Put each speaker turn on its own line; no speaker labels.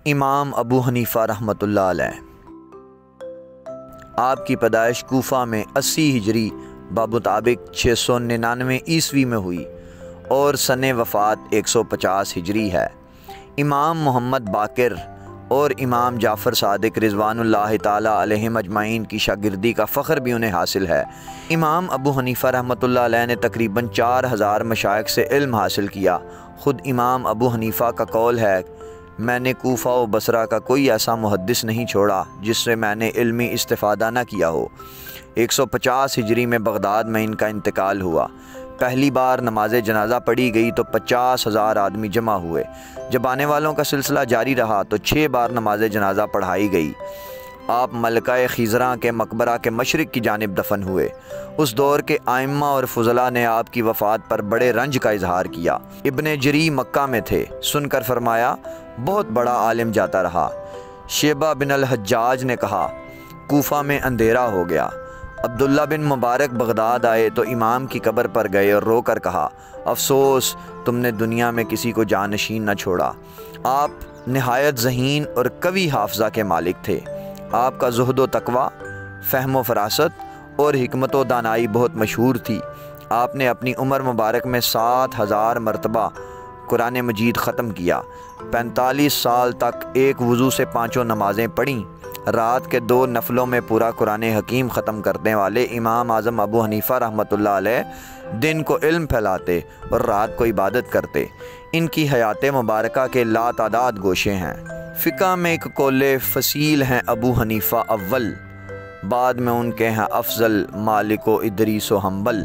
इमाम अबू हनीफ़ा रहमतुल्लाह अलैह। आपकी पैदाइश कूफ़ा में 80 हिजरी बामुताबिक 699 ईस्वी में हुई और सने वफ़ात 150 हिजरी है। इमाम मोहम्मद बाक़िर और इमाम जाफ़र सादिक रिज़वानुल्लाह ताला अलैहिम अजमाइन की शागिर्दी का फ़ख्र भी उन्हें हासिल है। इमाम अबू हनीफ़ा रहमतुल्लाह अलैह ने तकरीबन 4000 मशाइख से इल्म हासिल किया। ख़ुद इमाम अबू हनीफ़ा का कौल है, मैंने कूफ़ा व बसरा का कोई ऐसा मुहद्दिस नहीं छोड़ा जिससे मैंने इल्मी इस्तिफ़ादा न किया हो। 150 हिजरी में बगदाद में इनका इंतकाल हुआ। पहली बार नमाज जनाजा पढ़ी गई तो 50,000 आदमी जमा हुए। जब आने वालों का सिलसिला जारी रहा तो 6 बार नमाज जनाजा पढ़ाई गई। आप मलका खिज़रा के मकबरा के मशरिक़ की जानिब दफन हुए। उस दौर के आइम्मा और फुज़ला ने आपकी वफ़ात पर बड़े रंज का इजहार किया। इब्ने जरी मक्का में थे, सुनकर फरमाया, बहुत बड़ा आलिम जाता रहा। शेबा बिन अल हज्जाज ने कहा, कूफ़ा में अंधेरा हो गया। अब्दुल्ला बिन मुबारक बगदाद आए तो इमाम की कब्र पर गए और रोकर कहा, अफसोस तुमने दुनिया में किसी को जानशीन न छोड़ा। आप नहायत ज़हीन और कवी हाफ़ज़ा के मालिक थे। आपका ज़ुहद व तक़वा, फ़हम व फ़रासत और हिकमत व दानाई बहुत मशहूर थी। आपने अपनी उम्र मुबारक में 7000 मरतबा कुरान मजीद ख़त्म किया। 45 साल तक एक वज़ू से 5 नमाज़ें पढ़ीं। रात के 2 नफलों में पूरा कुरान हकीम ख़त्म करने वाले इमाम आज़म अबू हनीफ़ा रहमतुल्लाह अलैह दिन को इल्म फैलाते और रात को इबादत करते। इनकी हयात मुबारका के लातादाद गोशे हैं। फ़िक़्ह में एक कौले फ़सील हैं अबू हनीफ़ा अव्वल, बाद में उनके हैं अफ़ज़ल, मालिक व इदरीस व हम्बल।